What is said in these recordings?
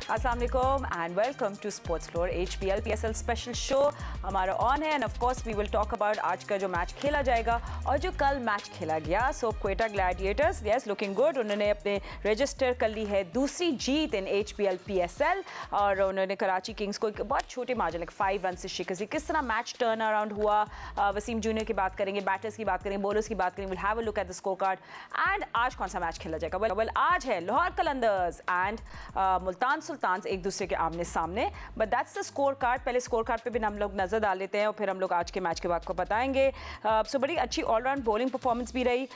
अस्सलाम वालेकुम and welcome to sports floor HPL PSL special show हमारा ऑन है and of course we will talk about आज का जो मैच खेला जाएगा और जो कल मैच खेला गया। So Quetta Gladiators yes looking good, उन्होंने अपने रजिस्टर कर ली है दूसरी जीत इन HPL PSL और उन्होंने कराची किंग्स को एक बहुत छोटे मार्जिन लाइक 5 रन से शिकस्त दी। किस तरह मैच टर्न अराउंड हुआ, वसीम जूनियर की बात करेंगे, बैटर्स की बात करेंगे, बॉलर्स की बात करेंगे, will have a look at the score card and आज कौन सा मैच खेला जाएगा। वेल आज है लाहौर कलंदर्स एंड मुल्तान सुल्तान्स एक दूसरे के आमने सामने, but that's the score card. पहले स्कोर कार्ड पे भी हम लोग नजर डाल लेते हैं और फिर हम लोग आज के मैच के बाद को बताएंगे। सो बड़ी अच्छी ऑलराउंड बॉलिंग परफॉर्मेंस भी रही।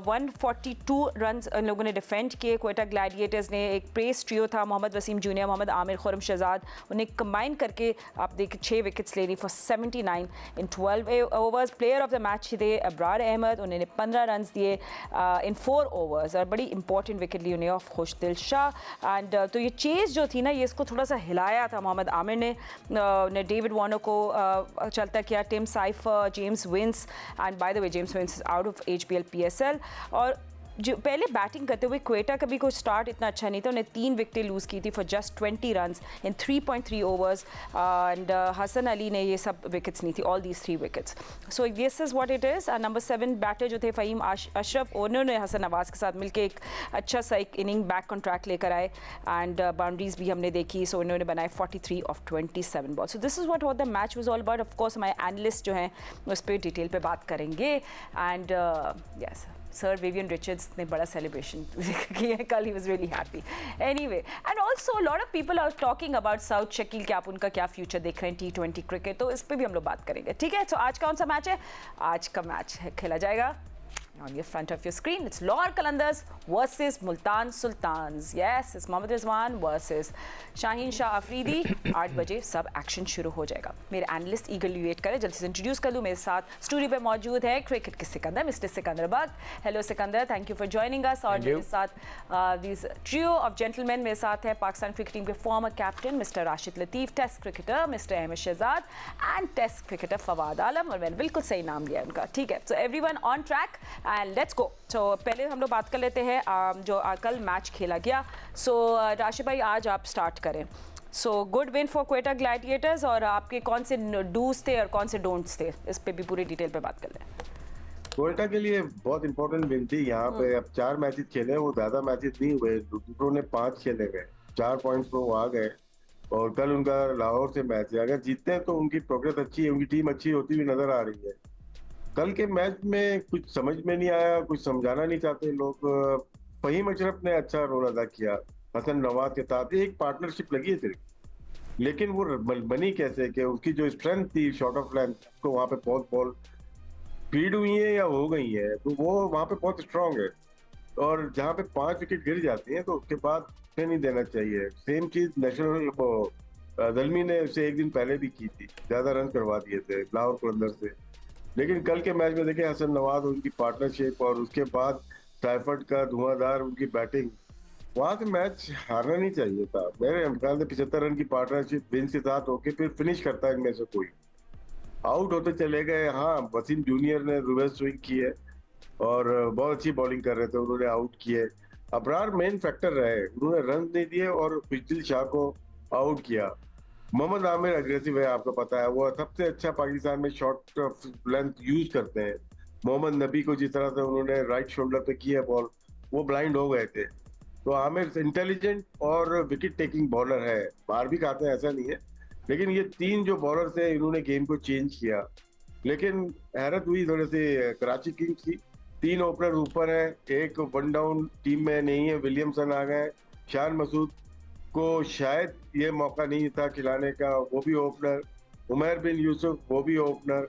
142 रन इन लोगों ने डिफेंड किए। क्वेटा ग्लैडिएटर्स ने एक प्रेस ट्रियो था, मोहम्मद वसीम जूनियर, मोहम्मद आमिर, खुर्रम शहजाद, उन्हें कंबाइन करके आप देखिए 6 विकेट्स लेनी for 79 in 12 overs. Player of the match थे अब्रार अहमद, उन्होंने 15 रन दिए इन 4 ओवर्स और बड़ी इंपॉर्टेंट विकेट ली उन्हें ऑफ खुशदिल शाह। एंड तो ये चेज जो थी ना, ये इसको थोड़ा सा हिलाया था मोहम्मद आमिर ने डेविड वार्नर को चलता किया, Tim Seifert, James Vince and by the way James Vince is out of HPL PSL। और जो पहले बैटिंग करते हुए क्वेटा का भी कोई स्टार्ट इतना अच्छा नहीं था, उन्हें 3 विकेटें लूज़ की थी for just 20 run in 3.3 overs and Hasan Ali ने ये सब विकेट्स नहीं थी, all these 3 wickets. So this is what it is. Number 7 batter जो थे फ़हीम अशरफ, उन्होंने हसन नवाज़ के साथ मिलकर एक अच्छा सा एक इनिंग बैक ऑन ट्रैक लेकर आए एंड बाउंड्रीज भी हमने देखी। सो उन्होंने बनाए 43 of 27 ball. So this is what the match was all about. Of course हमारे एनालिस्ट जो हैं उस पर डिटेल पे बात करेंगे and yes sir Vivian Richards ने बड़ा सेलिब्रेशन किया है कल, he was really happy anyway. And also lot of people are talking about Saud Shakeel कि आप उनका क्या फ्यूचर देख रहे हैं T20 क्रिकेट, तो इस पर भी हम लोग बात करेंगे। ठीक है, तो आज कौन सा मैच है? आज का मैच है खेला जाएगा on your front of your screen. It's Lahore Qalandars versus Multan Sultans. Yes, it's Mohammad Rizwan versus Shaheen Shah Afridi. 8 बजे सब एक्शन शुरू हो जाएगा। मेरे एनालिस्ट ईगरली वेट करें, जल्दी से इंट्रोड्यूस कर लूँ। मेरे साथ स्टूडियो पे मौजूद है क्रिकेट के Sikandar, mister Sikandar Bakht. Hello Sikandar, thank you for joining us. और मेरे साथ दिस ट्रियो ऑफ जेंटलमैन मेरे साथ है पाकिस्तान क्रिकेट टीम के former captain mister Rashid Latif, test cricketer mister Ahmed Shehzad and test cricketer Fawad Alam, और मैंने बिल्कुल सही नाम लिया उनका। ठीक है, so everyone on track and let's go. तो पहले हम लोग बात कर लेते हैं जो कल मैच खेला गया। सो राशिद भाई आज आप स्टार्ट करें। So good win for Quetta Gladiators, और आपके कौन से डूज थे और कौन से डोंट्स थे, इस पे भी पूरी डिटेल पे बात कर लें। क्वेटा के लिए बहुत इंपॉर्टेंट विन थी। यहाँ पे अब 4 मैचेस खेले, वो ज्यादा मैचेस नहीं हुए, दूसरों ने 5 खेले गए, 4 पॉइंट्स पे वो आ गए और कल उनका लाहौर से मैच है। अगर जीतते हैं तो उनकी प्रोग्रेस अच्छी है, उनकी टीम अच्छी होती हुई नजर आ रही है। कल के मैच में कुछ समझ में नहीं आया, कुछ समझाना नहीं चाहते लोग। फ़हीम अशरफ ने अच्छा रोल अदा किया हसन नवाज के साथ, एक पार्टनरशिप लगी है सिर्फ, लेकिन वो बनी कैसे कि उसकी जो स्ट्रेंथ थी शॉर्ट ऑफ लेंथ को वहाँ पे बहुत बॉल फीड हुई है या हो गई है, तो वो वहाँ पे बहुत स्ट्रांग है। और जहाँ पे 5 विकेट गिर जाती हैं तो उसके बाद नहीं देना चाहिए। सेम चीज नेशनल दलमी ने उसे एक दिन पहले भी की थी, ज्यादा रन करवा दिए थे लाहौर कलंदर से। लेकिन कल के मैच में देखे हसन नवाज उनकी पार्टनरशिप और उसके बाद साइफर्ट का धुआंधार उनकी बैटिंग, वहां से मैच हारना नहीं चाहिए था। मेरे ख्याल से 75 रन की पार्टनरशिप विन के साथ होके फिर फिनिश करता है इनमें से कोई। आउट होते चले गए। हाँ, वसीम जूनियर ने रिवर्स स्विंग की है और बहुत अच्छी बॉलिंग कर रहे थे, उन्होंने आउट किए। अबरार मेन फैक्टर रहे, उन्होंने रन नहीं दिए और खुशदिल शाह को आउट किया। मोहम्मद आमिर अग्रेसिव है, आपको पता है, वो सबसे अच्छा पाकिस्तान में शॉर्ट लेंथ यूज करते हैं। मोहम्मद नबी को जिस तरह से उन्होंने राइट शोल्डर पे किया बॉल, वो ब्लाइंड हो गए थे। तो आमिर इंटेलिजेंट और विकेट टेकिंग बॉलर है, बाहर भी खाते हैं ऐसा नहीं है, लेकिन ये 3 जो बॉलर थे इन्होंने गेम को चेंज किया। लेकिन हैरत हुई थोड़े से कराची किंग्स की, 3 ओपनर ऊपर है, एक 1 डाउन टीम में नहीं है, विलियमसन आ गए। शान मसूद को शायद ये मौका नहीं था खिलाने का, वो भी ओपनर। उमर बिन यूसुफ, वो भी ओपनर।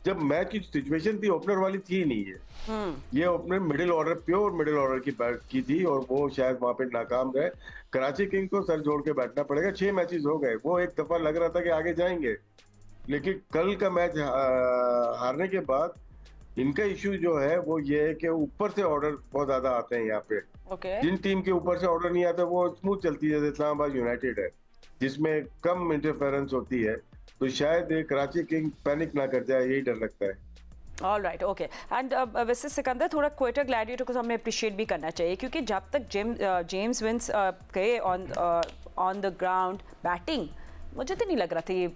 जब मैच की सिचुएशन थी ओपनर वाली थी नहीं है, ये opener middle order, pure middle order की बैट की थी और वो शायद वहां पे नाकाम रहे। कराची किंग्स को सर जोड़ के बैठना पड़ेगा। 6 मैचेस हो गए, वो एक दफा लग रहा था कि आगे जाएंगे, लेकिन कल का मैच हारने के बाद इनका इश्यू जो है वो ये है कि ऊपर से ऑर्डर बहुत ज्यादा आते हैं यहाँ पे। जिन टीम के ऊपर से ऑर्डर नहीं आता वो स्मूथ चलती है, जैसे इस्लामाबाद यूनाइटेड है जिसमें कम इंटरफेरेंस होती है, तो शायद कराची किंग पैनिक ना कर जाए, यही डर लगता है। All right, okay. एंड वैसे सिकंदर, थोड़ा क्वेटा ग्लैडिएटर को हमें अप्रिशिएट भी करना चाहिए, क्योंकि जब तक जेम्स विंस गए ऑन द ग्राउंड बैटिंग, मुझे तो नहीं लग रहा था ये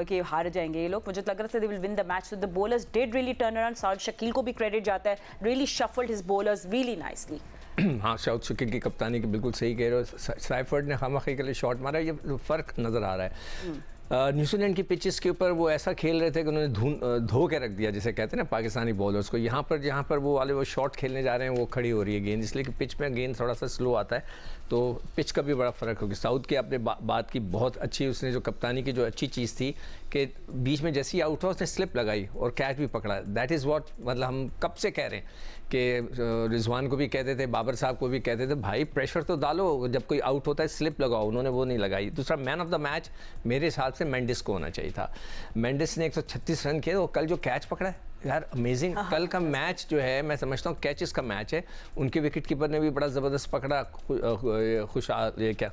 कि हार जाएंगे ये लोग. मुझे लग रहा था they will win the match. So the bowlers did really turn around. South Shakeel को भी क्रेडिट जाता है, really shuffled his bowlers really nicely. हाँ, साउथ शकील की कप्तानी की बिल्कुल सही कह रहे हो. साइफर्ड ने खामखी के लिए शॉट मारा, ये फ़र्क नज़र आ रहा है. न्यूजीलैंड की पिचेस के ऊपर वो ऐसा खेल रहे थे कि उन्होंने धो के रख दिया, जिसे कहते हैं ना पाकिस्तानी बॉलर्स को. यहाँ पर वो वाले वो शॉट खेलने जा रहे हैं, वो खड़ी हो रही है गेंद, इसलिए कि पिच में गेंद थोड़ा सा स्लो आता है, तो पिच का भी बड़ा फ़र्क होगा. साउथ की आपने बात की बहुत अच्छी, उसने जो कप्तानी की जो अच्छी चीज़ थी कि बीच में जैसे ही आउट हुआ उसने स्लिप लगाई और कैच भी पकड़ा. दैट इज़ व्हाट, मतलब हम कब से कह रहे हैं कि रिजवान को भी कहते थे, बाबर साहब को भी कहते थे, भाई प्रेशर तो डालो, जब कोई आउट होता है स्लिप लगाओ. उन्होंने वो नहीं लगाई. दूसरा, मैन ऑफ द मैच मेरे हिसाब से मेंडिस को होना चाहिए था. मेंडिस ने 136 रन किए. वो कल जो कैच पकड़ा है यार, अमेजिंग. कल का मैच जो है, मैं समझता हूँ कैचेस का मैच है. उनके विकेट कीपर ने भी बड़ा ज़बरदस्त पकड़ा,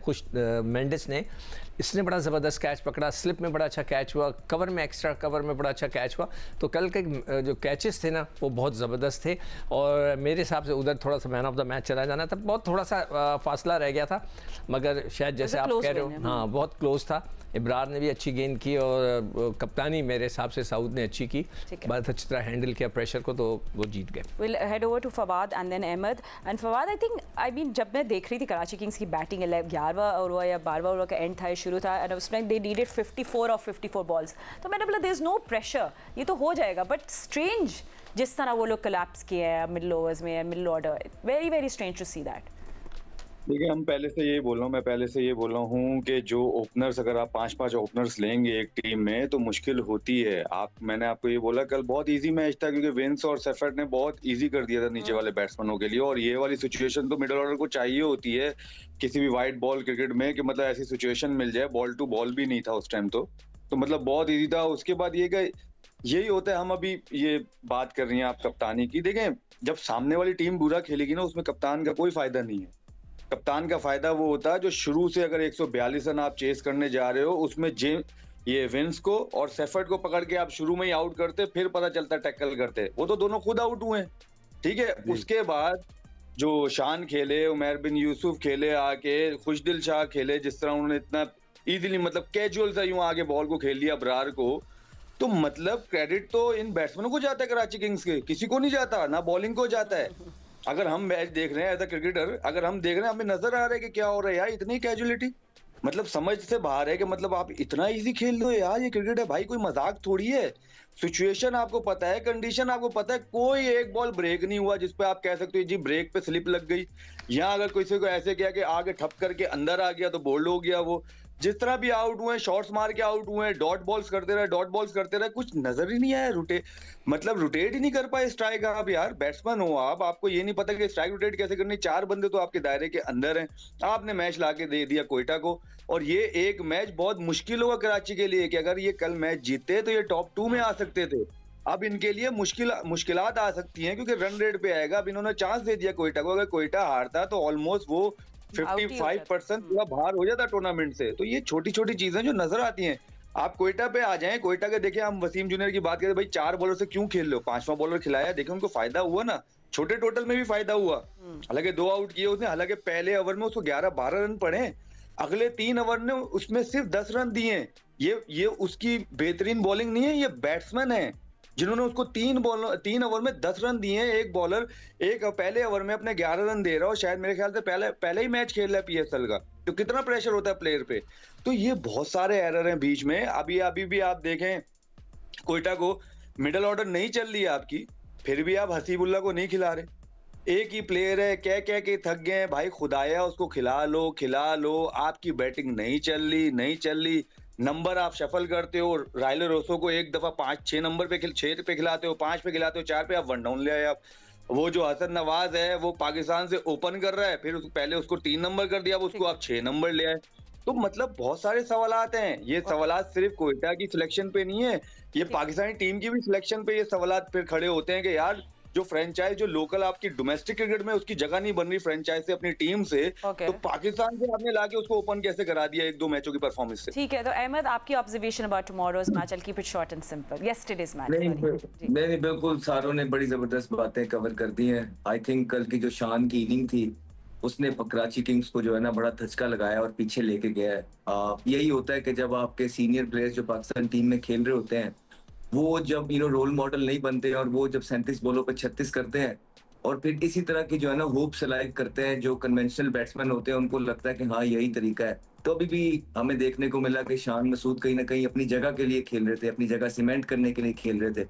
खुश मेंडिस ने, इसने बड़ा ज़बरदस्त कैच पकड़ा. स्लिप में बड़ा अच्छा कैच हुआ, कवर में, एक्स्ट्रा कवर में बड़ा अच्छा कैच हुआ. तो कल के जो कैचेस थे ना, वो बहुत ज़बरदस्त थे. और मेरे हिसाब से उधर थोड़ा सा मैन ऑफ द मैच चला जाना था. बहुत थोड़ा सा फासला रह गया था, मगर शायद जैसे आप कह रहे हो, हाँ बहुत क्लोज था. इब्रार ने भी अच्छी गेंद की और कप्तानी मेरे हिसाब से साउथ ने अच्छी की, बहुत अच्छी तरह हैंडल किया प्रेशर को, तो वो जीत गए. We'll head over to Fawad and then Ahmed. And Fawad, I mean, जब मैं देख रही थी कराची किंग्स की बैटिंग, 11वां ओवर या 12वां ओवर का एंड था, शुरू था, और उसमें दे नीडेड 54 और 54 बॉल्स. तो मैंने बोला देयर इज नो प्रेशर, ये तो हो जाएगा. बट स्ट्रेंज जिस तरह वो लोग कोलैप्स किए हैं मिडिल ओवर्स में, middle order, very very strange to see that. देखिए, मैं पहले से ये बोल रहा हूँ कि जो ओपनर्स, अगर आप 5-5 ओपनर्स लेंगे एक टीम में तो मुश्किल होती है. मैंने आपको ये बोला, कल बहुत इजी मैच था क्योंकि विंस और सेफर्ड ने बहुत इजी कर दिया था नीचे वाले बैट्समैनों के लिए. और ये वाली सिचुएशन तो मिडिल ऑर्डर को चाहिए होती है किसी भी वाइट बॉल क्रिकेट में, कि मतलब ऐसी सिचुएशन मिल जाए. बॉल टू बॉल भी नहीं था उस टाइम, तो मतलब बहुत ईजी था. उसके बाद यही होता है, हम अभी ये बात कर रही हैं आप कप्तानी की. देखें, जब सामने वाली टीम बुरा खेलेगी ना, उसमें कप्तान का कोई फायदा नहीं है. कप्तान का फायदा वो होता है जो शुरू से, अगर 142 रन आप चेस करने जा रहे हो, उसमें ये विंस को और सेफर्ड को पकड़ के आप शुरू में ही आउट करते, फिर पता चलता टैकल करते. वो तो दोनों खुद आउट हुए, ठीक है. उसके बाद जो शान खेले, उमर बिन यूसुफ खेले आके, खुशदिल शाह खेले, जिस तरह उन्होंने इतना इजीली, मतलब कैजुअल सा यूं आगे बॉल को खेल लिया अबरार को, तो मतलब क्रेडिट तो इन बैट्समैनों को जाता है कराची किंग्स के, किसी को नहीं जाता, ना बॉलिंग को जाता है. अगर हम मैच देख रहे हैं एज अ क्रिकेटर, अगर हम देख रहे हैं, हमें नजर आ रहा है कि क्या हो रहा है यार, इतनी कैजुअलिटी, मतलब समझ से बाहर है कि मतलब आप इतना इजी खेल लो यार, ये क्रिकेट है भाई, कोई मजाक थोड़ी है. सिचुएशन आपको पता है, कंडीशन आपको पता है, कोई एक बॉल ब्रेक नहीं हुआ जिसपे आप कह सकते हो जी ब्रेक पे स्लिप लग गई. यहाँ अगर किसी को ऐसे किया कि आगे ठप करके अंदर आ गया तो बोल्ड हो गया. वो जिस तरह भी आउट हुए, शॉट्स मार के आउट हुए, डॉट बॉल्स करते रहे, कुछ नजर ही नहीं आया. रोटेट ही नहीं कर पाए स्ट्राइक. आप यार बैट्समैन हो, आपको ये नहीं पता कि स्ट्राइक रोटेट कैसे करनी. 4 बंदे तो आपके दायरे के अंदर हैं, आपने मैच लाके दे दिया क्वेटा को. और ये एक मैच बहुत मुश्किल होगा कराची के लिए कि अगर ये कल मैच जीतते तो ये टॉप 2 में आ सकते थे. अब इनके लिए मुश्किलात आ सकती हैं क्योंकि रन रेट पे आएगा. अब इन्होंने चांस दे दिया क्वेटा को, अगर क्वेटा हारता तो ऑलमोस्ट वो 55% पूरा बाहर हो जाता टूर्नामेंट से. तो ये छोटी छोटी चीजें जो नजर आती हैं. आप क्वेटा पे आ जाएं, क्वेटा के देखें, हम वसीम जूनियर की बात करें, भाई 4 बॉलर से क्यों खेल लो, 5वां बॉलर खिलाया, देखें उनको फायदा हुआ ना, छोटे टोटल में भी फायदा हुआ. हालांकि 2 आउट किए उसने, हालांकि पहले ओवर में उसको 11-12 रन पड़े, अगले 3 ओवर ने उसमें सिर्फ 10 रन दिए. ये उसकी बेहतरीन बॉलिंग नहीं है, ये बैट्समैन है जिन्होंने उसको 3 ओवर में 10 रन दिए. एक बॉलर एक पहले ओवर में अपने 11 रन दे रहा हो, शायद मेरे ख्याल से पहले ही मैच खेल रहा है पीएसएल का, तो कितना प्रेशर होता है प्लेयर पे. तो ये बहुत सारे एरर हैं बीच में. अभी भी आप देखें, क्वेटा को मिडिल ऑर्डर नहीं चल रही है आपकी, फिर भी आप हसीबुल्ला को नहीं खिला रहे. एक ही प्लेयर है, कह के थक गए भाई, खुदाया उसको खिला लो. आपकी बैटिंग नहीं चल रही. नंबर आप शफल करते हो, राइलर रोसो को एक दफा 5-6 नंबर पे 6 पे खिलाते हो, 5 पे खिलाते हो, 4 पे आप 1 डाउन ले आए. आप वो जो हसन नवाज है वो पाकिस्तान से ओपन कर रहा है, फिर पहले उसको 3 नंबर कर दिया, उसको आप 6 नंबर ले आए. तो मतलब बहुत सारे सवालात हैं. ये सवालात सिर्फ कोयटा की सिलेक्शन पे नहीं है, ये पाकिस्तानी टीम की भी सिलेक्शन पे ये सवालात फिर खड़े होते हैं कि यार जो फ्रेंचाइज, जो लोकल आपकी डोमेस्टिक क्रिकेट में उसकी जगह नहीं बन रही फ्रेंचाइज से अपनी टीम से, तो पाकिस्तान से आपने लाके उसको ओपन कैसे करा दिया 1-2 मैचों की परफॉर्मेंस से. ठीक है, तो अहमद आपकी observation about tomorrow's match, I will keep it short and simple. Yesterday's match. नहीं, बिल्कुल सारों ने बड़ी जबरदस्त बातें कवर कर दी हैं. आई थिंक कल की जो शान की इनिंग थी उसने कराची किंग्स को जो है ना बड़ा धचका लगाया और पीछे लेके गया है। यही होता है कि जब आपके सीनियर प्लेयर्स जो पाकिस्तान टीम में खेल रहे होते हैं, वो जब रोल मॉडल नहीं बनते और वो जब 37 बॉलों पे 36 करते हैं और फिर इसी तरह की जो है ना होप सेलेक्ट करते हैं, जो कन्वेंशनल बैट्समैन होते हैं उनको लगता है कि हाँ यही तरीका है। तो अभी भी हमें देखने को मिला कि शान मसूद कहीं ना कहीं अपनी जगह के लिए खेल रहे थे, अपनी जगह सीमेंट करने के लिए खेल रहे थे।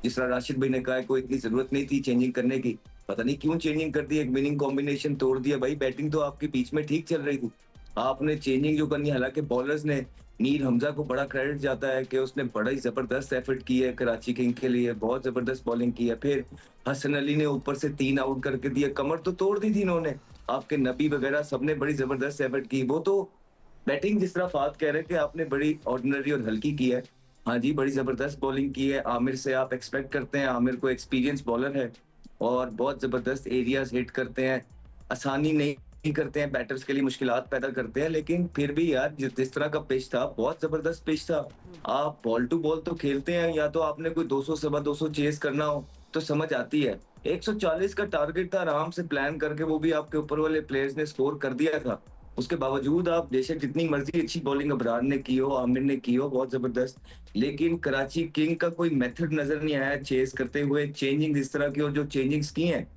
जिस तरह राशिद भाई ने कहा कोई इतनी जरूरत नहीं थी चेंजिंग करने की, पता नहीं क्यों चेंजिंग कर दी, एक विनिंग कॉम्बिनेशन तोड़ दिया। भाई बैटिंग तो आपके बीच में ठीक चल रही थी, आपने चेंजिंग जो करनी, हालांकि बॉलर्स ने नीर हमजा को बड़ा क्रेडिट जाता है कि उसने बड़ा ही जबरदस्त एफर्ट की है कराची किंग के लिए, बहुत जबरदस्त बॉलिंग की है। फिर हसन अली ने ऊपर से 3 आउट करके दिया, कमर तो तोड़ दी थी इन्होंने। आपके नबी वगैरह सबने बड़ी जबरदस्त एफर्ट की। वो तो बैटिंग जिस तरह फात कह रहे हैं कि आपने बड़ी ऑर्डिनरी और हल्की की है, हाँ जी बड़ी जबरदस्त बॉलिंग की है। आमिर से आप एक्सपेक्ट करते हैं, आमिर को एक्सपीरियंस बॉलर है और बहुत जबरदस्त एरियाज हिट करते हैं, आसानी नहीं करते हैं, बैटर्स के लिए मुश्किलात पैदा करते हैं। लेकिन फिर भी यार जिस तरह का पिच था, बहुत जबरदस्त पिच था। आप बॉल टू बॉल तो खेलते हैं, या तो आपने कोई 200 सवा 200 चेस करना हो तो समझ आती है। 140 का टारगेट था, आराम से प्लान करके वो भी आपके ऊपर वाले प्लेयर्स ने स्कोर कर दिया था। उसके बावजूद आप बेशक जितनी मर्जी अच्छी बॉलिंग अबरार ने की हो, आमिर ने की हो बहुत जबरदस्त, लेकिन कराची किंग का कोई मेथड नजर नहीं आया चेस करते हुए। चेंजिंग इस तरह की और जो चेंजिंग्स की हैं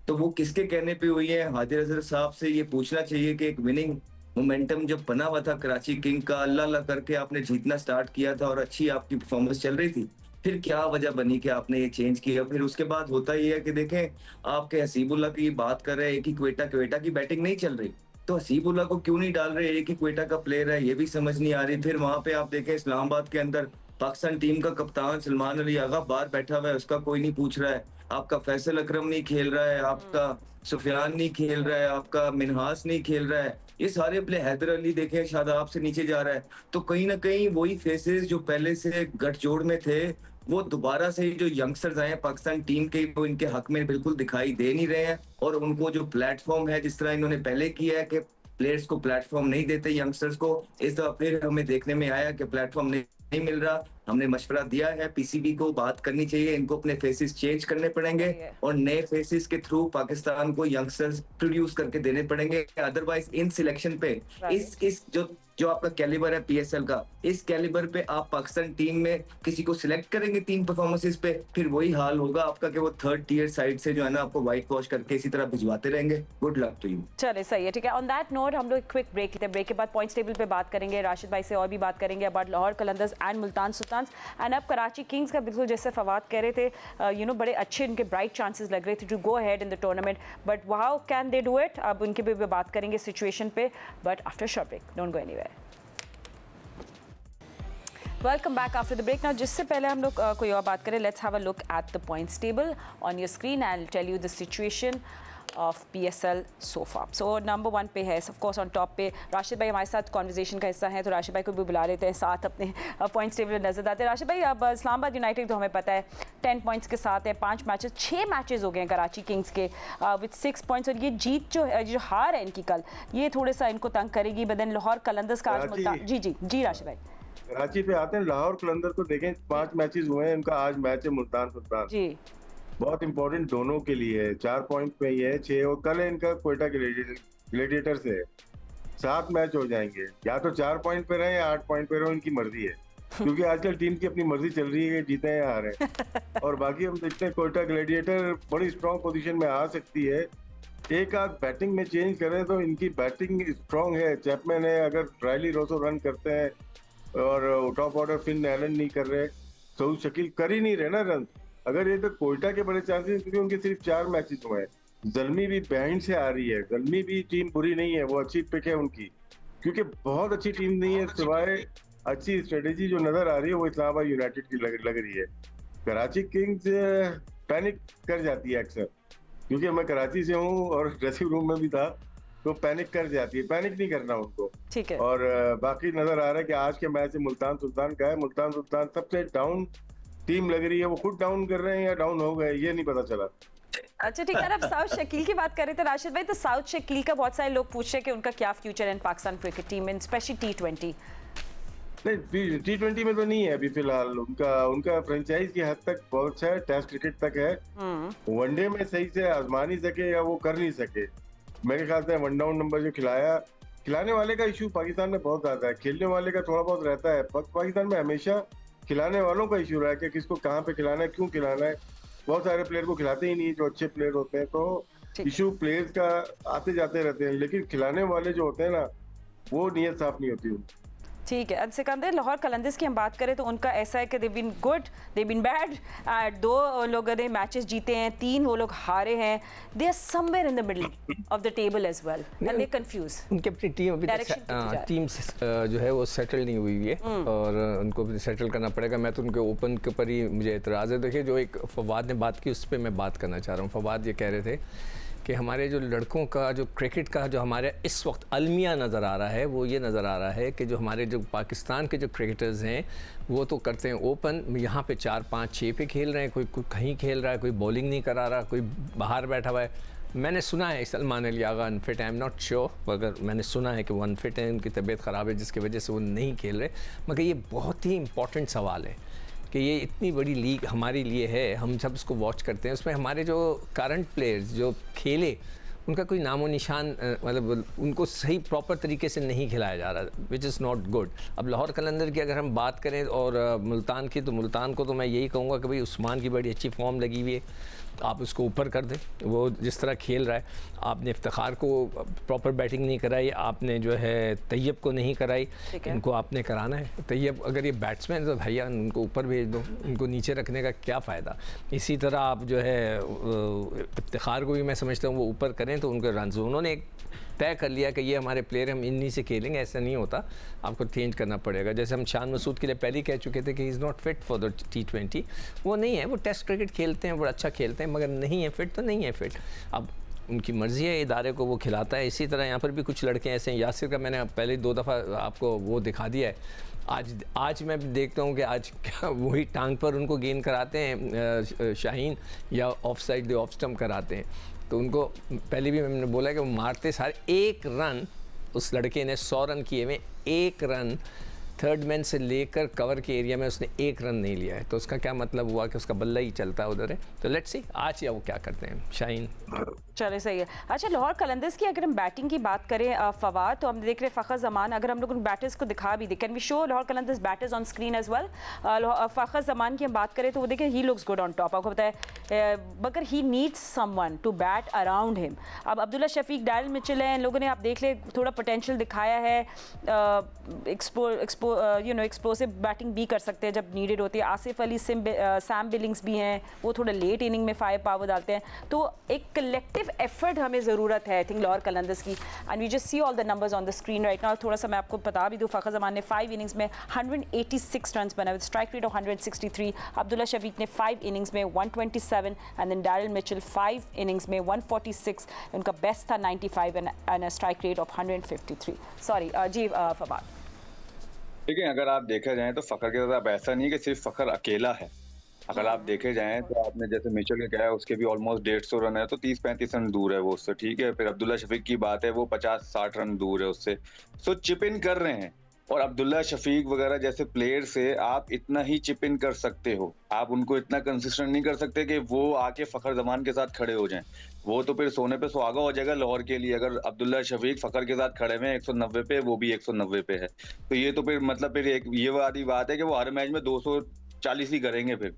तो वो किसके कहने पे हुई है? हादिर अजहर साहब से ये पूछना चाहिए कि एक विनिंग मोमेंटम जब बना हुआ था कराची किंग का, अल्लाह अल्लाह करके आपने जीतना स्टार्ट किया था और अच्छी आपकी परफॉर्मेंस चल रही थी, फिर क्या वजह बनी कि आपने ये चेंज किया? फिर उसके बाद होता ये है कि देखें आपके हसीबुल्लाह की बात कर रहे हैं, एक ही क्वेटा की बैटिंग नहीं चल रही, तो हसीबुल्लाह को क्यों नहीं डाल रहे? एक ही क्वेटा का प्लेयर है, ये भी समझ नहीं आ रही। फिर वहां पे आप देखें इस्लामाबाद के अंदर पाकिस्तान टीम का कप्तान सलमान अली आगा बाहर बैठा हुआ है, उसका कोई नहीं पूछ रहा है। आपका फैसल अकरम नहीं खेल रहा है, आपका सुफियान नहीं खेल रहा है, आपका मिनहास नहीं खेल रहा है, ये सारे प्ले, हैदर अली देखें शादाब से नीचे जा रहा है। तो कहीं ना कहीं वही फेसेस जो पहले से गठजोड़ में थे वो दोबारा से जो यंगस्टर्स आए हैं पाकिस्तान टीम के, वो इनके हक में बिल्कुल दिखाई दे नहीं रहे हैं। और उनको जो प्लेटफॉर्म है, जिस तरह इन्होंने पहले किया है कि प्लेयर्स को प्लेटफॉर्म नहीं देते यंगस्टर्स को, इस दफा फिर हमें देखने में आया कि प्लेटफॉर्म नहीं मिल रहा। हमने मशवरा दिया है पीसीबी को, बात करनी चाहिए, इनको अपने फेसेस चेंज करने पड़ेंगे और नए फेसेस के थ्रू पाकिस्तान को यंगस्टर्स प्रोड्यूस करके देने पड़ेंगे। अदरवाइज इन सिलेक्शन पे इस जो आपका कैलिबर है पीएसएल का, इस कैलिबर पे आप पाकिस्तान टीम में किसी को सिलेक्ट करेंगे 3 परफॉर्मेंसेस पे, फिर वही हाल होगा आपका कि वो 3rd टियर साइड से जो है ना आपको व्हाइट वॉश करके इसी तरह भिजवाते रहेंगे। Good luck to you. चलिए सही है, ठीक है। ऑन दैट नोट हम लोग क्विक ब्रेक लेते हैं, ब्रेक के बाद पॉइंट्स टेबल पे बात करेंगे, राशिद भाई से और भी बात करेंगे about Lahore Qalandars and Multan Sultans and अब कराची किंग्स का। बिल्कुल जैसे फवाद कह रहे थे, बड़े अच्छे उनके ब्राइट चांसेस लग रहे थे to go ahead in the tournament, but how can they do it, अब उनके भी बात करेंगे सिचुएशन पे, but after short break, don't go anywhere. Welcome back after the break. Now जिससे पहले हम लोग कोई और बात करें, let's have a look at the points table on your screen and tell you the situation of PSL so far. So number 1 पे है ऑफ कोर्स ऑन टॉप पे राशिद भाई हमारे साथ कॉन्वर्जेशन का हिस्सा है, तो राशिद भाई को भी बुला लेते हैं साथ अपने पॉइंट्स टेबल नजर आते हैं। राशिद भाई, अब इस्लामाबाद यूनाइटेड तो हमें पता है 10 पॉइंट्स के साथ है, 6 मैचेस हो गए हैं कराची किंग्स के विद 6 पॉइंट्स, और ये जीत जो हार है इनकी कल, ये थोड़ा सा इनको तंग करेगी। बदन लाहौर कलंदर्स का आज जी राशिद भाई कराची पे आते हैं। लाहौर कलंदर को देखें, 5 मैचेस हुए हैं, इनका आज मैच है मुल्तान सुल्तान जी, बहुत इंपॉर्टेंट दोनों के लिए है। 4 पॉइंट पे ही है, 6 और कल है इनका क्वेटा ग्लेडिएटर से 7 मैच हो जाएंगे। या तो 4 पॉइंट पे रहे या 8 पॉइंट पे रहो, इनकी मर्जी है, क्योंकि आजकल टीम की अपनी मर्जी चल रही है, जीते हैं या हारे। और बाकी हम देखते हैं क्वेटा ग्लेडिएटर बड़ी स्ट्रॉन्ग पोजीशन में आ सकती है। एक आध बैटिंग में चेंज करें तो इनकी बैटिंग स्ट्रॉन्ग है। चैपमैन है, अगर रायली रोसो रन करते हैं और टॉप ऑर्डर फिन एलन नहीं कर रहे, तो शकील कर ही नहीं रहे ना रन। अगर ये तो कोयटा के बड़े चांसेस, क्योंकि उनके सिर्फ 4 मैचेस हुए हैं। जल्मी भी बिहाइंड से आ रही है, जल्मी भी टीम बुरी नहीं है, वो अच्छी पिक है उनकी, क्योंकि बहुत अच्छी टीम नहीं है, सिवाय अच्छी स्ट्रेटेजी जो नजर आ रही है वो इस्लामाबाद यूनाइटेड की लग रही है। कराची किंग्स पैनिक कर जाती है अक्सर, क्योंकि मैं कराची से हूँ और ड्रेसिंग रूम में भी था, तो पैनिक कर जाती है। पैनिक नहीं करना उनको, ठीक है। और बाकी नजर आ रहा है कि आज के मैच मुल्तान सुल्तान का है। मुल्तान सुल्तान सबसे डाउन टीम लग रही है, वो खुद डाउन कर रहे हैं या डाउन हो गए ये नहीं पता चला। अच्छा ठीक है, अब साउथ शकील की बात कर रहे थे राशिद भाई, तो साउथ शकील का बहुत सारे लोग पूछ रहे हैं कि उनका क्या फ्यूचर है इन पाकिस्तान क्रिकेट टीम में, स्पेशली T20। नहीं, T20 में तो नहीं है अभी फिलहाल। उनका फ्रेंचाइज की हद तक बहुत अच्छा है, टेस्ट क्रिकेट तक है, वनडे में सही से आजमा नहीं सके या वो कर नहीं सके। मेरे ख्याल से 1 डाउन नंबर जो खिलाने वाले का इशू पाकिस्तान में बहुत ज्यादा है, खेलने वाले का थोड़ा बहुत रहता है। पाकिस्तान में हमेशा खिलाने वालों का इशू रहा है कि किसको कहाँ पे खिलाना है, क्यों खिलाना है। बहुत सारे प्लेयर को खिलाते ही नहीं जो अच्छे प्लेयर होते हैं, तो इशू प्लेयर्स का आते जाते रहते हैं, लेकिन खिलाने वाले जो होते हैं ना, वो नीयत साफ नहीं होती उनकी। ठीक है सिकंदर, लाहौर कलंदर्स की हम बात करें तो उनका ऐसा है कि they been good, they been bad. 2 लोगों ने मैचेस जीते हैं, 3 वो लोग हारे हैं। They are somewhere in the middle of the table as well and they confuse. उनकी अपनी टीम अभी तक टीम जो है वो सेटल नहीं हुई है और उनको भी सेटल करना पड़ेगा। मैं तो उनके ओपन के ऊपर ही मुझे एतराज़ है। देखिए, जो एक फवाद ने बात की उस पर मैं बात करना चाह रहा हूँ। फवाद ये कह रहे थे कि हमारे जो लड़कों का जो क्रिकेट का जो हमारे इस वक्त अलमिया नज़र आ रहा है, वो ये नज़र आ रहा है कि जो हमारे जो पाकिस्तान के जो क्रिकेटर्स हैं वो तो करते हैं ओपन, यहाँ पे 4, 5, 6 पे खेल रहे हैं। कोई कहीं खेल रहा है, कोई बॉलिंग नहीं करा रहा, कोई बाहर बैठा हुआ है। मैंने सुना है Salman Ali Agha unfit, I am not sure, मगर मैंने सुना है कि वो अनफिट है, उनकी तबीयत ख़राब है जिसकी वजह से वो नहीं खेल रहे। मगर ये बहुत ही इंपॉर्टेंट सवाल है कि ये इतनी बड़ी लीग हमारे लिए है, हम जब इसको वॉच करते हैं उसमें हमारे जो करंट प्लेयर्स जो खेले उनका कोई नामो निशान, मतलब उनको सही प्रॉपर तरीके से नहीं खिलाया जा रहा, विच इज़ नॉट गुड। अब लाहौर कलंदर की अगर हम बात करें और मुल्तान की, तो मुल्तान को तो मैं यही कहूँगा कि भाई उस्मान की बड़ी अच्छी फॉर्म लगी हुई है, आप उसको ऊपर कर दें। वो जिस तरह खेल रहा है, आपने इफ्तिखार को प्रॉपर बैटिंग नहीं कराई, आपने जो है तैयब को नहीं कराई, इनको आपने कराना है। तैयब अगर ये बैट्समैन तो भैया उनको ऊपर भेज दो, इनको नीचे रखने का क्या फ़ायदा। इसी तरह आप जो है इफ्तिखार को भी मैं समझता हूँ वो ऊपर करें तो उनके रन, उन्होंने एक तय कर लिया कि ये हमारे प्लेयर हम इन्हीं से खेलेंगे, ऐसा नहीं होता, आपको चेंज करना पड़ेगा। जैसे हम शान मसूद के लिए पहले ही कह चुके थे कि he is not fit for the T20, वो नहीं है, वो टेस्ट क्रिकेट खेलते हैं, बड़ा अच्छा खेलते हैं, मगर नहीं है फिट तो नहीं है फिट। अब उनकी मर्ज़ी है, इदारे को वो खिलाता है। इसी तरह यहाँ पर भी कुछ लड़के ऐसे हैं, यासिर का मैंने पहले 2 दफ़ा आपको वो दिखा दिया है। आज मैं देखता हूँ कि आज क्या वही टांग पर उनको गेंद कराते हैं शाहीन, या ऑफ साइड ऑफ स्टम्प कराते हैं। तो उनको पहले भी मैंने बोला कि वो मारते सारे 1 रन, उस लड़के ने 100 रन किए हुए, 1 रन थर्ड मैन से लेकर कवर के एरिया में उसने 1 रन नहीं लिया है। तो उसका क्या मतलब हुआ कि उसका बल्ला ही चलता है उधर है। तो लेट्स सी आज या वो क्या करते हैं। शाहीन चले सही है। अच्छा, लाहौर कलंदर्स की अगर हम बैटिंग की बात करें फवाद, तो हम देख रहे हैं फ़खर ज़मान, अगर हम लोग उन बैटर्स को दिखा भी दे, can we show Lahore Qalandars batters on screen as well. Fakhar Zaman की हम बात करें तो वो देखें he looks good on top, आपको पता है, मगर he needs someone to bat around him. अब अब्दुल्ला शफीक, डैरिल मिचेल हैं, इन लोगों ने आप देख ले थोड़ा पोटेंशियल दिखाया है, एक्सप्लोसिव बैटिंग भी कर सकते हैं जब नीडेड होती है। आसिफ अली, सैम बिलिंग्स भी हैं, वो थोड़ा लेट इनिंग में फायर पावर डालते हैं। तो एक कलेक्टिव एफर्ट हमें ज़रूरत है आई थिंक लाहौर कलंदर्स की, and we just see all the numbers on the screen right now. थोड़ा सा मैं आपको बता भी दूँ, फ़खर ज़मान ने 5 इनिंग्स में 186 रन बनाए with strike rate of 163। Abdullah Shafique ने 5 इनिंग्स में 127 and then Daryl Mitchell 5 innings में 146, उनका बेस्ट था 95 and a strike rate of 153। Sorry ji Fawad. ठीक है, अगर आप देखा जाए तो फ़खर के साथ ऐसा नहीं है कि सिर्फ फ़खर अकेला है। अगर आप देखे जाएं तो आपने जैसे मिचेल के कहा है, उसके भी ऑलमोस्ट 150 रन है, तो 30-35 रन दूर है वो उससे। ठीक है, फिर अब्दुल्ला शफीक की बात है, वो 50-60 रन दूर है उससे। सो चिप इन कर रहे हैं, और अब्दुल्ला शफीक वगैरह जैसे प्लेयर से आप इतना ही चिप इन कर सकते हो, आप उनको इतना कंसिस्टेंट नहीं कर सकते कि वो आके फ़खर ज़मान के साथ खड़े हो जाएं। वो तो फिर सोने पे सुहागा हो जाएगा लाहौर के लिए, अगर अब्दुल्ला शफीक फ़खर के साथ खड़े हुए 190 पे, वो भी 190 पे है, तो ये तो फिर मतलब फिर एक ये वाली बात है कि वो हर मैच में 240 ही करेंगे। फिर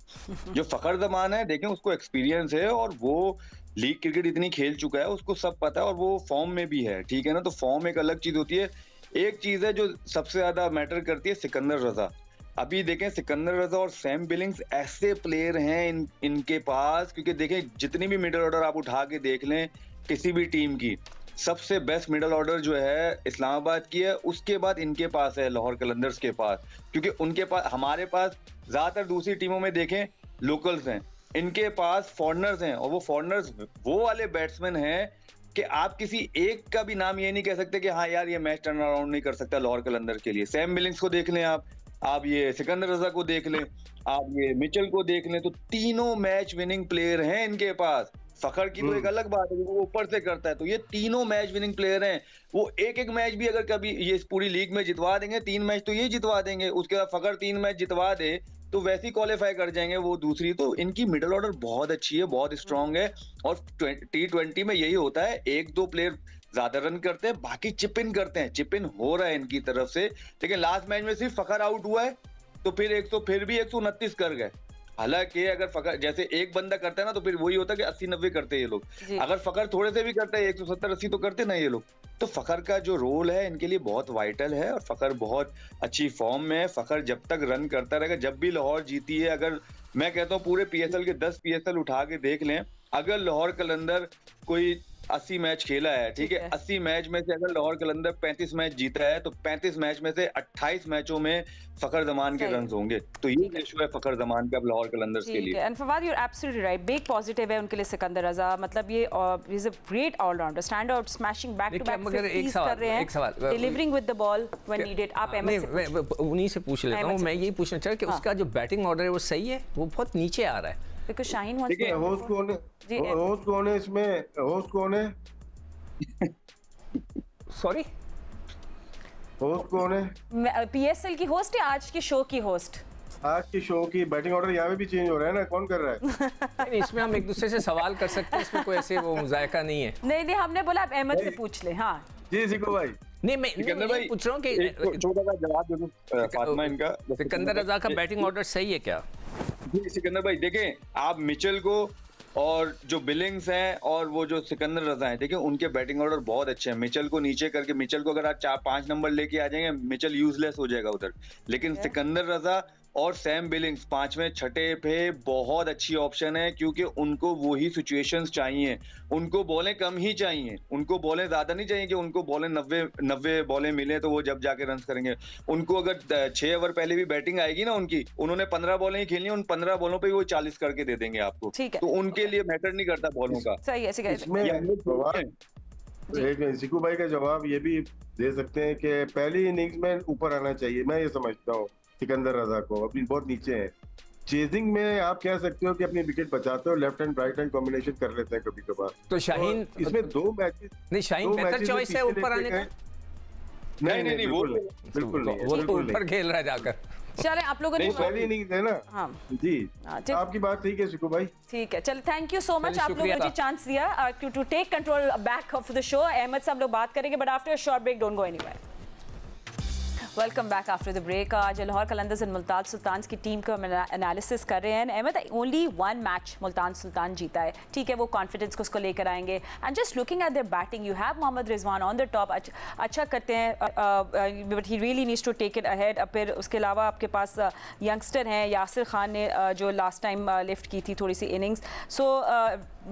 जो फ़खर ज़मान है, देखें उसको एक्सपीरियंस है और वो लीग क्रिकेट इतनी खेल चुका है, उसको सब पता है, और वो फॉर्म में भी है। ठीक है ना, तो फॉर्म एक अलग चीज होती है। एक चीज है जो सबसे ज्यादा मैटर करती है, सिकंदर रजा। अभी देखें सिकंदर रजा और सैम बिलिंग्स ऐसे प्लेयर हैं इनके पास, क्योंकि देखें जितनी भी मिडिल ऑर्डर आप उठा के देख लें किसी भी टीम की, सबसे बेस्ट मिडिल ऑर्डर जो है इस्लामाबाद की है, उसके बाद इनके पास है लाहौर कलंदर्स के पास, क्योंकि उनके पास, हमारे पास ज्यादातर दूसरी टीमों में देखें लोकल्स हैं, इनके पास फॉरेनर्स हैं, और वो फॉरेनर्स वो वाले बैट्समैन हैं कि आप किसी एक का भी नाम ये नहीं कह सकते कि हाँ यार ये मैच टर्न अराउंड नहीं कर सकता लाहौर कलंदर के लिए। सैम बिलिंग्स को देख लें आप ये सिकंदर रजा को देख लें, आप ये मिचेल को देख लें, तो तीनों मैच विनिंग प्लेयर हैं इनके पास। फखर की तो एक अलग बात है, वो ऊपर से करता है। तो ये तीनों मैच विनिंग प्लेयर हैं। वो एक एक मैच भी अगर कभी ये इस पूरी लीग में जितवा देंगे, 3 मैच तो ये जितवा देंगे, उसके बाद फखर 3 मैच जितवा दे तो वैसे ही क्वालिफाई कर जाएंगे वो दूसरी। तो इनकी मिडिल ऑर्डर बहुत अच्छी है, बहुत स्ट्रांग है। और T20 में यही होता है, 1-2 प्लेयर ज्यादा रन करते हैं, बाकी चिप इन करते हैं। चिप इन हो रहा है इनकी तरफ से, लेकिन लास्ट मैच में सिर्फ फखर आउट हुआ है तो फिर भी 129 कर गए। हालांकि अगर फखर जैसे एक बंदा करता है ना, तो फिर वही होता है कि 80-90 करते हैं ये लोग। अगर फखर थोड़े से भी करते हैं 170-80 तो करते ना ये लोग। तो फखर का जो रोल है इनके लिए बहुत वाइटल है, और फखर बहुत अच्छी फॉर्म में है। फखर जब तक रन करता रहेगा, जब भी लाहौर जीती है, अगर मैं कहता हूँ पूरे PSL के 10 PSL उठा के देख लें, अगर लाहौर कलंदर कोई 80 मैच खेला है, ठीक है, 80 मैच में से अगर लाहौर कलंदर 35 मैच जीता है, तो 35 मैच में से 28 मैचों में फखर जमान के रन होंगे। तो ये रेशो है फखर जमान का लाहौर कलंदर्स के लिए। And Fawad, you are absolutely right, big positive है उनके लिए सिकंदर रज़ा। मतलब ये is a great allrounder, stand out, smashing back to back 50s कर रहे हैं, delivering with the ball when needed. आप उन्हीं से पूछ लेता हूं, मैं यही पूछना चाह रहा कि उसका जो बैटिंग ऑर्डर है वो सही है, वो बहुत नीचे आ रहा है। बिकॉज़ शाहीन होस्ट कौन है इसमें, होस्ट कौन है? सॉरी, होस्ट कौन है? PSL की होस्ट है, आज की शो की होस्ट। आज की शो की बैटिंग ऑर्डर यहाँ पे भी चेंज हो रहा है ना, कौन कर रहा है? नहीं, इसमें हम एक दूसरे से सवाल कर सकते हैं, इसमें कोई ऐसे वो मुज़ायका नहीं है। नहीं, हमने बोला आप अहमद से पूछ ले। हाँ जी सिकू भाई। नहीं, मैं पूछ रहा हूँ कि छोटा सा जवाब दे दूं फातिमा इनका। सिकंदर रज़ा का बैटिंग ऑर्डर सही है क्या? जी सिकंदर भाई, देखें आप मिचेल को और जो बिलिंग्स हैं और वो जो सिकंदर रजा हैं, देखिए उनके बैटिंग ऑर्डर बहुत अच्छे हैं। मिचेल को नीचे करके, मिचेल को अगर आप 4-5 नंबर लेके आ जाएंगे, मिचेल यूजलेस हो जाएगा उधर। लेकिन सिकंदर रजा और सैम बिलिंग्स 5वें 6ठे पे बहुत अच्छी ऑप्शन है, क्योंकि उनको वही सिचुएशंस चाहिए। उनको बॉलें कम ही चाहिए, उनको बॉलें ज्यादा नहीं चाहिए कि उनको बॉलें 90 बॉलें मिले तो वो जब जाके रन करेंगे। उनको अगर 6 ओवर पहले भी बैटिंग आएगी ना उनकी, उन्होंने 15 बॉलें ही खेलनी, उन 15 बॉलों पे वो 40 करके दे देंगे आपको। तो उनके लिए मैटर नहीं करता बॉलों का। सही है। सिकू भाई का जवाब ये भी दे सकते हैं कि पहली इनिंग्स में ऊपर आना चाहिए, मैं ये समझता हूँ सिकंदर रजा को। अभी बहुत नीचे है। चेजिंग में आप कह सकते हो कि अपनी विकेट बचाते हो, left hand right hand combination कर लेते हैं कभी कभार। तो शाहीन इसमें 2 मैचेस नहीं, शाहीन बेहतर चॉइस है ऊपर आने का। नहीं वो बिल्कुल नहीं, वो तो ऊपर खेल रहा है जाकर। चले आप लोगों ने पहली इनिंग्स है ना। हाँ जी, आपकी बात ठीक है सिकू भाई। ठीक है, चल थैंक यू सो मच, आप लोगों ने मुझे चांस दिया to take control back of the show. Ahmed साहब लोग बात करेंगे, but after a short break, don't go anywhere. Welcome back after the break. आज लाहौर कलंदर्स एंड मुल्तान सुल्तान की टीम का एनालिसिस कर रहे हैं। अहमद, ओनली 1 मैच मुल्तान सुल्तान जीता है, ठीक है, वो कॉन्फिडेंस को उसको लेकर आएंगे। And just looking at their batting, you have Mohammad Rizwan on the top, अच्छा करते हैं, but he really needs to take it ahead. फिर उसके अलावा आपके पास यंगस्टर हैं, यासिर खान ने जो लास्ट टाइम लिफ्ट की थी थोड़ी सी इनिंग्स, सो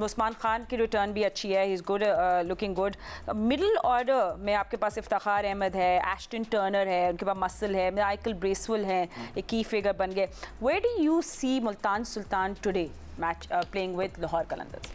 उस्मान खान की रिटर्न भी अच्छी है, he is good, looking good. Middle order में आपके पास इफ्तिखार अहमद है, एश्टन टर्नर है, उनके पास मसल है, माइकल ब्रेसवेल है, एक की फिगर बन गए। Where do you see Multan Sultan today match playing with Lahore Qalandars?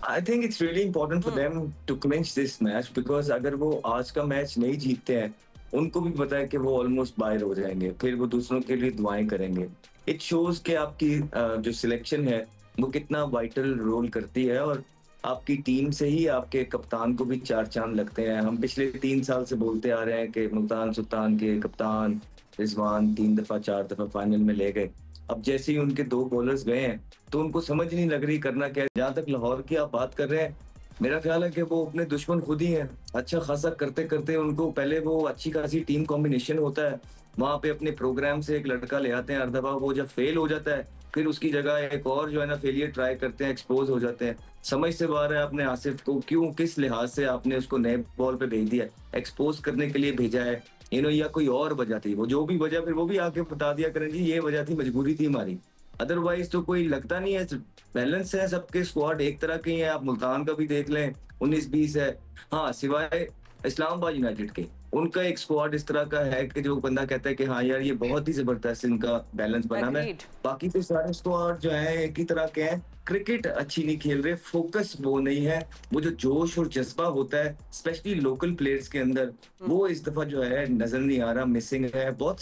I think it's really important for them to clinch this match, because अगर वो आज का मैच नहीं जीतते हैं, उनको भी पता है कि वो ऑलमोस्ट बाहर हो जाएंगे, फिर वो दूसरों के लिए दुआएं करेंगे। इट शोज कि आपकी जो सिलेक्शन है वो कितना वाइटल रोल करती है, और आपकी टीम से ही आपके कप्तान को भी 4 चांद लगते हैं। हम पिछले 3 साल से बोलते आ रहे हैं कि मुल्तान सुल्तान के कप्तान रिजवान 3 दफा 4 दफा फाइनल में ले गए। अब जैसे ही उनके 2 बॉलर्स गए हैं तो उनको समझ नहीं लग रही करना क्या है। जहाँ तक लाहौर की आप बात कर रहे हैं, मेरा ख्याल है कि वो अपने दुश्मन खुद ही हैं। अच्छा खासा करते करते उनको पहले वो अच्छी खासी टीम कॉम्बिनेशन होता है, वहां पे अपने प्रोग्राम से एक लड़का ले आते हैं, हर दफा वो जब फेल हो जाता है फिर उसकी जगह एक और जो है ना फेलियर ट्राई करते हैं, एक्सपोज हो जाते हैं। समझ से बाहर है आपने आसिफ को क्यों, किस लिहाज से आपने उसको नए बॉल पे भेज दिया, एक्सपोज करने के लिए भेजा है या कोई और वजह थी? वो जो भी वजह फिर वो भी आके बता दिया करें जी ये वजह थी, मजबूरी थी हमारी, अदरवाइज तो कोई लगता नहीं है। बैलेंस है, सबके स्क्वाड एक तरह के हैं। आप मुल्तान का भी देख लें 19-20 है, हाँ सिवाय इस्लामाबाद यूनाइटेड के, उनका एक स्क्वाड इस तरह का है कि जो बंदा कहता है कि हाँ यार ये बहुत ही जबरदस्त इनका बैलेंस बना है। बाकी तो सारे स्क्वाड जो है एक ही तरह के हैं। क्रिकेट अच्छी नहीं खेल रहे, फोकस वो नहीं है, वो जो जोश और जज्बा होता है स्पेशली लोकल प्लेयर्स के अंदर, वो इस दफा जो है नजर नहीं आ रहा, मिसिंग है। बहुत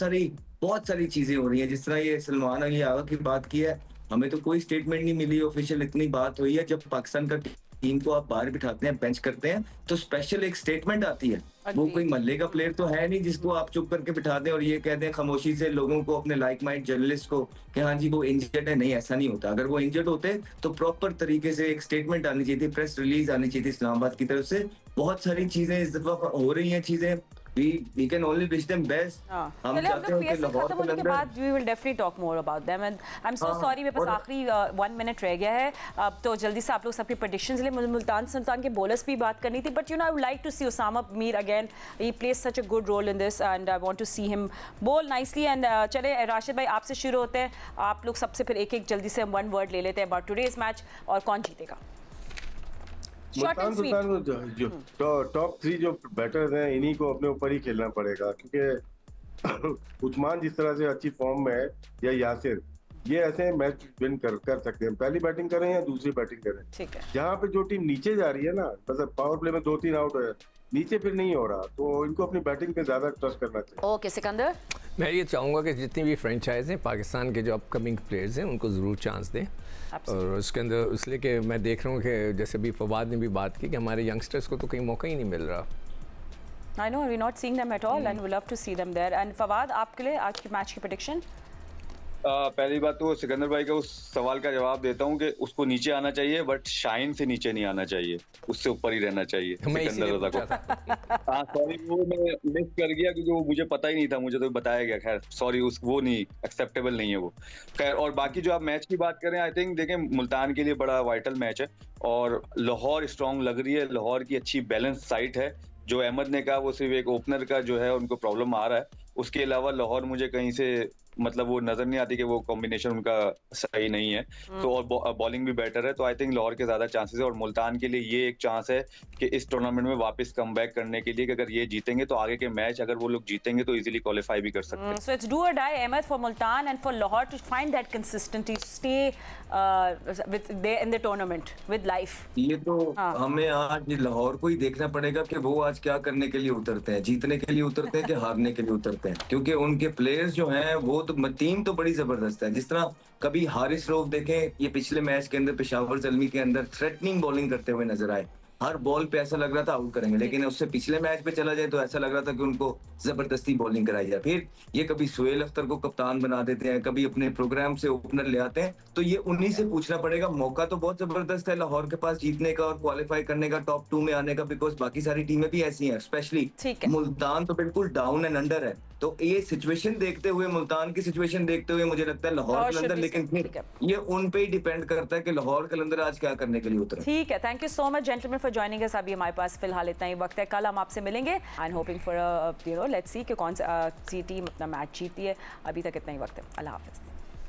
सारी चीजें हो रही हैं, जिस तरह ये सलमान अली आगा की बात की है, हमें तो कोई स्टेटमेंट नहीं मिली ऑफिशियल। इतनी बात हुई है जब पाकिस्तान का टीम को आप बाहर बिठाते हैं, बेंच करते हैं, तो स्पेशल एक स्टेटमेंट आती है। वो कोई मल्ले का प्लेयर तो है नहीं जिसको आप चुप करके बिठा दें और ये कह दें खामोशी से लोगों को, अपने लाइक माइंड जर्नलिस्ट को, कि हाँ जी वो इंजर्ड है। नहीं, ऐसा नहीं होता। अगर वो इंजर्ड होते तो प्रॉपर तरीके से एक स्टेटमेंट आनी चाहिए थी, प्रेस रिलीज आनी चाहिए थी इस्लामाबाद की तरफ से। बहुत सारी चीजें इस दफा हो रही हैं, चीजें we can only wish them best। हम चाहते हैं कि लाहौर के अंदर we will definitely talk more about them and I'm so sorry मेरे पास आखिरी 1 minute रह गया है। अब तो जल्दी से आप लोग सबकी predictions ले। मुझे मुल्तान सुल्तान के bowlers भी बात करनी थी, but you know I would like to see Osama Mir again। He plays such a good role in this and I want to see him bowl nicely and चले राशिद भाई आपसे शुरू होते हैं। आप लोग सबसे फिर एक जल्दी से 1 word ले लेते हैं about today's match और कौन जीतेगा। मुल्तान सुल्तान जो टॉप 3 जो बैटर्स हैं इन्हीं को अपने ऊपर ही खेलना पड़ेगा, क्योंकि उस्मान जिस तरह से अच्छी फॉर्म में है या यासिर, ये ऐसे मैच विन कर सकते हैं। पहली बैटिंग करें या दूसरी बैटिंग करें। ठीक है। जहाँ पे जो टीम नीचे जा रही है ना, मतलब पावर प्ले में 2-3 आउट है, नीचे फिर नहीं हो रहा, तो इनको अपनी बैटिंग पे ज्यादा ट्रस्ट करना चाहिए। ओके सिकंदर, मैं ये चाहूँगा कि जितनी भी फ्रेंचाइज हैं पाकिस्तान के जो अपकमिंग प्लेयर्स हैं उनको ज़रूर चांस दें। और उसके अंदर इसलिए कि मैं देख रहा हूँ कि जैसे भी फवाद ने भी बात की कि हमारे यंगस्टर्स को तो कहीं मौका ही नहीं मिल रहा। I know we're not seeing them at all and we love to see them there। and Fawad आपके लिए आज की मैच की प्रेडिक्शन? पहली बात तो सिकंदर भाई का उस सवाल का जवाब देता हूँ कि उसको नीचे आना चाहिए, बट शाइन से नीचे नहीं आना चाहिए, उससे ऊपर ही रहना चाहिए सिकंदर रजा को। हाँ सॉरी, वो मैं मिस कर गया क्योंकि वो मुझे पता ही नहीं था, मुझे तो बताया गया। खैर सॉरी, उस वो नहीं एक्सेप्टेबल नहीं है वो। खैर, और बाकी जो आप मैच की बात करें, आई थिंक देखें मुल्तान के लिए बड़ा वाइटल मैच है और लाहौर स्ट्रॉन्ग लग रही है। लाहौर की अच्छी बैलेंस साइट है। जो अहमद ने कहा वो सिर्फ एक ओपनर का जो है उनको प्रॉब्लम आ रहा है, उसके अलावा लाहौर मुझे कहीं से मतलब वो नजर नहीं आती कि वो कॉम्बिनेशन उनका सही नहीं है। तो और बॉलिंग भी बेटर है, तो आई थिंक लाहौर के ज्यादा चांसेस है। और मुल्तान के लिए ये एक चांस है कि इस टूर्नामेंट में वापस कम बैक करने के लिए, कि अगर ये जीतेंगे तो आगे के मैच अगर वो लोग जीतेंगे तो इजीली क्वालिफाई भी कर सकते हैं। So it's do or die Ahmed for Multan and for Lahore to find that consistency, stay with they in the tournament with life. ये तो हमें आज लाहौर को ही देखना पड़ेगा कि वो आज क्या करने के लिए उतरते हैं, जीतने के लिए उतरते हैं कि हारने के लिए उतरते हैं। क्योंकि उनके प्लेयर्स जो हैं वो तो टीम तो बड़ी जबरदस्त है। जिस तरह कभी हारिस रऊफ देखें, ये पिछले मैच के अंदर पेशावर ज़ल्मी के अंदर थ्रेटनिंग बॉलिंग करते हुए नजर आए। हर बॉल पे ऐसा लग रहा था आउट करेंगे, लेकिन उससे पिछले मैच पे चला जाए तो ऐसा लग रहा था कि उनको जबरदस्ती बॉलिंग कराई जाए। फिर ये कभी सुहेल अख्तर को कप्तान बना देते हैं, कभी अपने प्रोग्राम से ओपनर ले आते हैं। तो ये उन्हीं से पूछना पड़ेगा। मौका तो बहुत जबरदस्त है लाहौर के पास जीतने का और क्वालिफाई करने का, टॉप 2 में आने का, बिकॉज बाकी सारी टीमें भी ऐसी हैं। स्पेशली मुल्तान तो बिल्कुल डाउन एंड अंडर है। तो ये सिचुएशन देखते हुए, मुल्तान की सिचुएशन देखते हुए मुझे लगता है लाहौर कलंदर, लेकिन फिर ये उन पे ही डिपेंड करता है कि लाहौर कलंदर आज क्या करने के लिए उतरे। ठीक है, thank you so much gentleman for joining us. अभी हमारे पास फिलहाल इतना ही वक्त है, कल हम आपसे मिलेंगे and hoping for let's see कि कौन सी टीम अपना मैच जीतती है। अभी तक इतना ही वक्त है। अल्लाह हाफिज़।